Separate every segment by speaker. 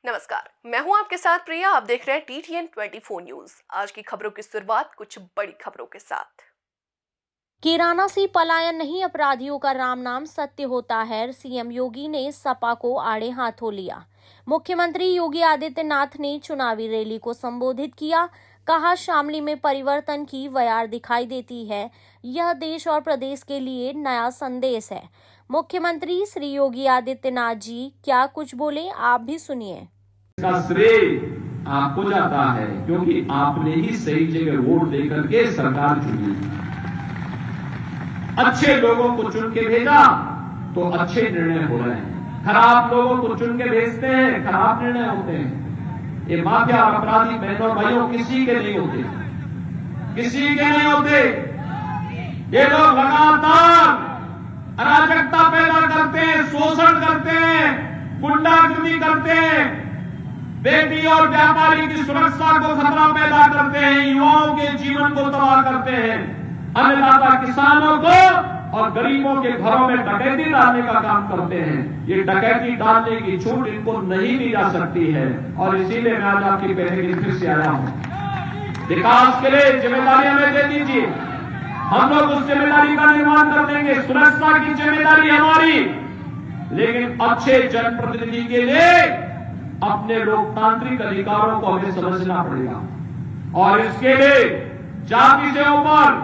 Speaker 1: नमस्कार, मैं हूं आपके साथ प्रिया। आप देख रहे हैं TTN 24 न्यूज। आज की खबरों की शुरुआत कुछ बड़ी खबरों के साथ।
Speaker 2: किराना से पलायन नहीं, अपराधियों का राम नाम सत्य होता है। सीएम योगी ने सपा को आड़े हाथों लिया। मुख्यमंत्री योगी आदित्यनाथ ने चुनावी रैली को संबोधित किया। कहा, शामली में परिवर्तन की वयार दिखाई देती है। यह देश और प्रदेश के लिए नया संदेश है। मुख्यमंत्री श्री योगी आदित्यनाथ जी क्या कुछ बोले, आप भी सुनिए।
Speaker 3: इसका श्रेय आपको जाता है क्योंकि आपने ही सही जगह वोट देकर के सरकार चुनी। अच्छे लोगों को चुन के भेजा तो अच्छे निर्णय हो रहे हैं, खराब लोगों को चुन के भेजते हैं, खराब निर्णय होते हैं। ये माफिया और अपराधी बहनों भाइयों किसी के नहीं होते, किसी के नहीं होते। ये लोग लगातार अराजकता पैदा करते हैं, शोषण करते हैं, गुंडागिर्दी करते हैं, बेटी और व्यापारी की सुरक्षा को खतरा पैदा करते हैं, युवाओं के जीवन को तबाह करते हैं, अन्नदाता किसानों को और गरीबों के घरों में डकैती डालने का काम करते हैं। ये डकैती डालने की छूट इनको नहीं दी जा सकती है और इसीलिए मैं आज आपकी पहले फिर से आया हूं। विकास के लिए जिम्मेदारी हमें दे दीजिए, हम लोग उस जिम्मेदारी का निर्वहन कर देंगे। सुरक्षा की जिम्मेदारी हमारी, लेकिन अच्छे जनप्रतिनिधि के लिए अपने लोकतांत्रिक अधिकारों को हमें समझना पड़ेगा और इसके लिए जाति से ऊपर,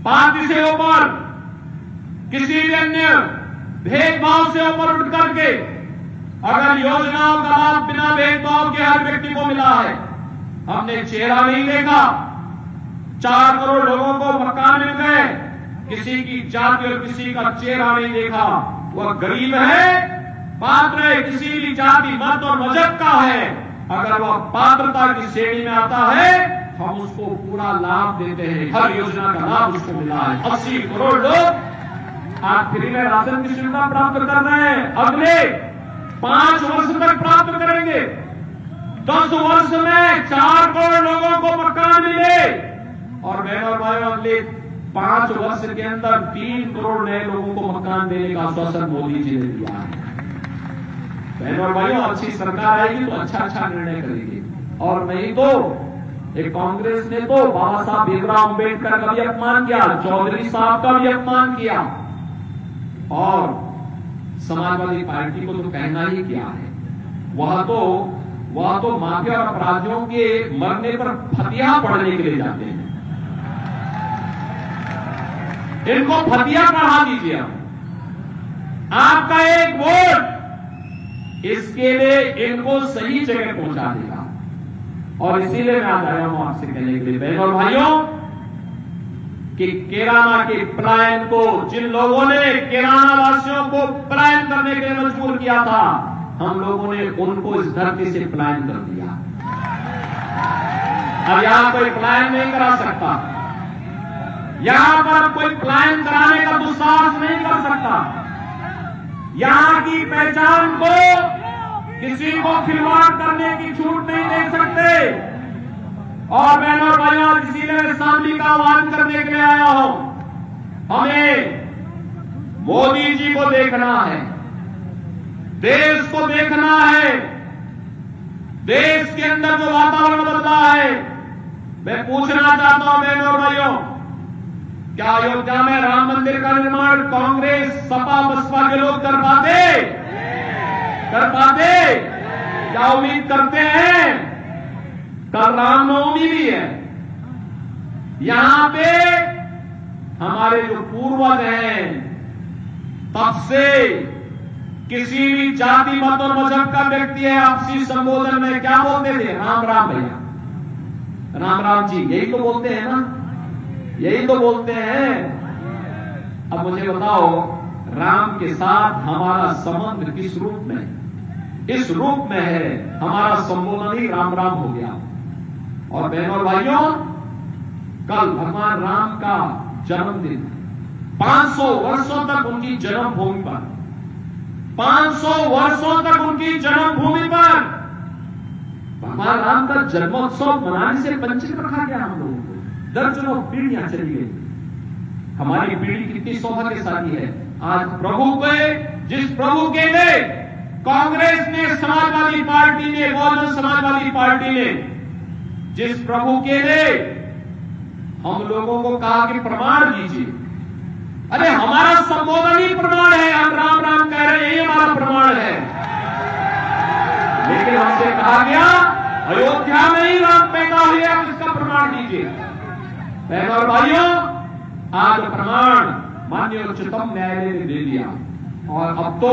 Speaker 3: पार्टी से ऊपर, किसी भी अन्य भेदभाव से ऊपर उठ करके अगर योजनाओं का लाभ बिना भेदभाव के हर व्यक्ति को मिला है। हमने चेहरा नहीं देखा, 4 करोड़ लोगों को मकान मिल गए, किसी की जाति और किसी का चेहरा नहीं देखा। वह गरीब है, पात्र है, किसी भी जाति मत और मजहब का है, अगर वह पात्रता की श्रेणी में आता है हम उसको पूरा लाभ देते हैं। हर योजना का लाभ उसको मिला है। 80 करोड़ लोग आज फ्री में राशन की सुविधा प्राप्त कर रहे हैं, अगले 5 वर्ष तक प्राप्त करेंगे। 10 वर्ष में 4 करोड़ लोगों को मकान मिले और बहनों और भाइयों अगले 5 वर्ष के अंदर 3 करोड़ नए लोगों को मकान देने का आश्वासन मोदी जी ने दिया है। बहनों और भाइयों, अच्छी सरकार आएगी तो अच्छा निर्णय करेगी और नहीं तो एक कांग्रेस ने तो बाबा साहब भीमराव अंबेडकर का भी अपमान किया, चौधरी साहब का भी अपमान किया और समाजवादी पार्टी को तो कहना ही किया है। वह तो माफिया और अपराधियों के मरने पर फतिहा पढ़ने के लिए जाते हैं। इनको फतिहा पढ़ा दीजिए। आपका एक वोट इसके लिए इनको सही जगह पहुंचा देगा और इसीलिए मैं आज आया हूं आपसे कहने के लिए बहनों और भाइयों कि किराना के पलायन को, जिन लोगों ने किराना वासियों को पलायन करने के लिए मजबूर किया था, हम लोगों ने उनको इस धरती से पलायन कर दिया। अब यहां कोई पलायन नहीं करा सकता, यहां पर कोई पलायन कराने का दुस्साहस नहीं कर सकता। यहां की पहचान को किसी को खिलवाड़ करने की छूट नहीं दे सकते और बहनों और भाइयों इसीलिए शामली का आह्वान करने के लिए आया हूं। हमें मोदी जी को देखना है, देश को देखना है। देश के अंदर जो वातावरण बदला है, मैं पूछना चाहता हूं बहनों और भाइयों, क्या अयोध्या में राम मंदिर का निर्माण कांग्रेस, सपा, बसपा के लोग कर पाते? क्या उम्मीद करते हैं? कल रामनवमी भी है, यहां पे हमारे जो पूर्वज हैं तब से किसी भी जाति मत और मजहब का व्यक्ति है, आपसी संबोधन में क्या बोलते थे? राम राम भैया, राम राम जी, यही तो बोलते हैं ना, यही तो बोलते हैं। अब मुझे बताओ, राम के साथ हमारा संबंध किस रूप में? इस रूप में है, हमारा संबोधन ही राम राम हो गया। और बहनों और भाइयों, कल भगवान राम का जन्मदिन, 500 वर्षों तक उनकी जन्मभूमि पर, 500 वर्षों तक उनकी जन्मभूमि पर भगवान राम का जन्मोत्सव मनाने से वंचित रखा गया हम लोगों को। दर्जनों पीढ़ियां चली गई। हमारी पीढ़ी कितनी सौभाग्यशाली है, आज प्रभु के, जिस प्रभु के लिए कांग्रेस ने, समाजवादी पार्टी ने, बहुजन समाजवादी पार्टी ने जिस प्रभु के लिए हम लोगों को कहा कि प्रमाण दीजिए, अरे हमारा संबोधन ही प्रमाण है। हम राम राम कह रहे हैं, ये हमारा प्रमाण है। लेकिन हमसे कहा गया अयोध्या में ही राम पैदा हुए, आप इसका प्रमाण दीजिए। बहनों और भाइयों, आज प्रमाण माननीय उच्चतम न्यायालय ने दे दिया और अब तो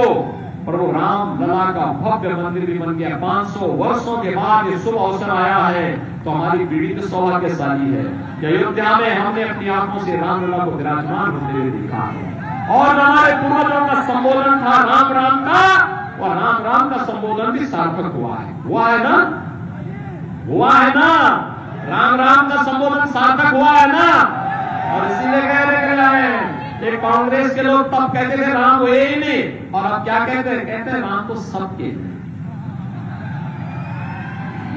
Speaker 3: प्रभु राम लला का भव्य मंदिर भी बन गया। 500 वर्षों के बाद ये शुभ अवसर आया है, तो हमारी पीढ़ी तो सौभाग्यशाली है कि अयोध्या में हमने अपनी आंखों से राम लला को विराजमान होते हुए देखा है। और हमारे पूर्वजों का संबोधन था राम राम का, और राम राम का संबोधन भी सार्थक हुआ है। हुआ है ना? हुआ है ना? राम राम का संबोधन सार्थक हुआ है ना? और इसीलिए कह रहे हैं, एक कांग्रेस के लोग तब कहते थे राम हुए ही नहीं, और अब क्या कहते हैं? कहते हैं राम तो सबके।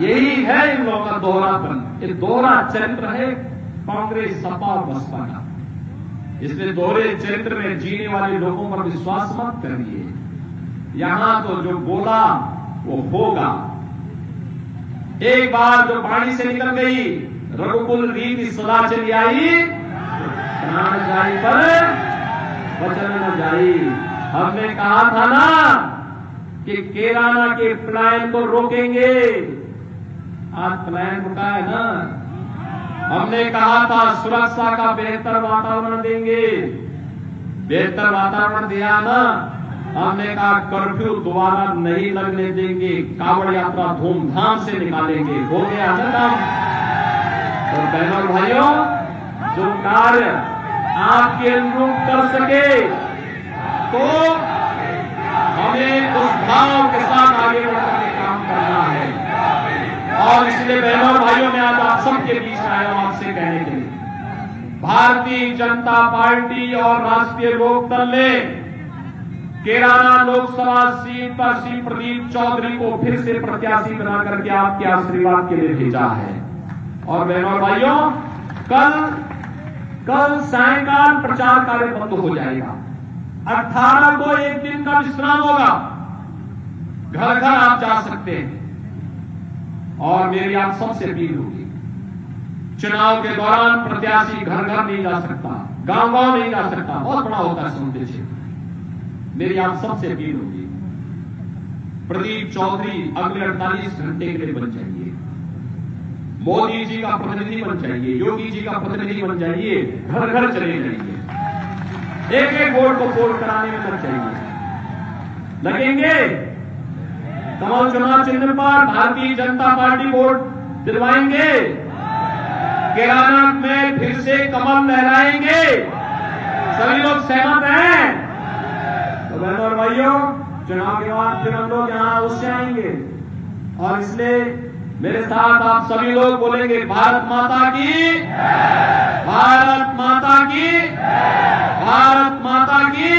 Speaker 3: यही है इन लोगों का दोहरापन, ये दोहरा चरित्र है कांग्रेस, सपा और बसपा का। इसलिए दोहरे चरित्र में जीने वाले लोगों पर विश्वास मत करिए। यहां तो जो बोला वो होगा। एक बार जो वाणी से निकल गई, रघुकुल रीति सदा चली आई, प्राण जाई पर वचन न जाई। हमने कहा था ना कि केराना के पलायन को रोकेंगे, आज पलायन रुका है ना। हमने कहा था सुरक्षा का बेहतर वातावरण देंगे, बेहतर वातावरण दिया ना। हमने कहा कर्फ्यू दोबारा नहीं लगने देंगे, कांवड़ यात्रा धूमधाम से निकालेंगे, हो गया ना काम। तो बहनों और भाइयों, जो कार्य आपके अनुरूप कर सके तो हमें उस भाव के साथ आगे बढ़कर के काम करना है। और इसलिए बहनों और भाइयों, मैं आज आप सबके बीच में आया हूं आपसे कहने के लिए, भारतीय जनता पार्टी और राष्ट्रीय लोकदल ने केराना लोकसभा सीट पर श्री प्रदीप चौधरी को फिर से प्रत्याशी बना करके आपके आशीर्वाद के लिए भेजा है। और बहनों और भाइयों, कल सायंकाल प्रचार कार्य बंद हो जाएगा। 18 को एक दिन का विश्राम होगा, घर घर आप जा सकते हैं। और मेरी आप सबसे अपील होगी, चुनाव के दौरान प्रत्याशी घर घर नहीं जा सकता, गांव गांव नहीं जा सकता, बहुत बड़ा होता है समुद्र क्षेत्र। मेरी आप सबसे अपील होगी, प्रदीप चौधरी अगले 48 घंटे के लिए बन जाइए, मोदी जी का प्रतिनिधि बन जाइए, योगी जी का प्रतिनिधि बन जाइए, घर घर चले जाइए, एक एक वोट को पोल कराने में लग जाइए। लगेंगे कमल चुनाव चिन्ह पर भारतीय जनता पार्टी वोट दिलवाएंगे, केराना में फिर से कमल लहराएंगे। सभी लोग सहमत हैं? तो बहनों और भाइयों, चुनाव के बाद फिर हम लोग यहां अवश्य आएंगे। और इसलिए मेरे साथ आप सभी लोग बोलेंगे, भारत माता की, भारत माता की, भारत माता की।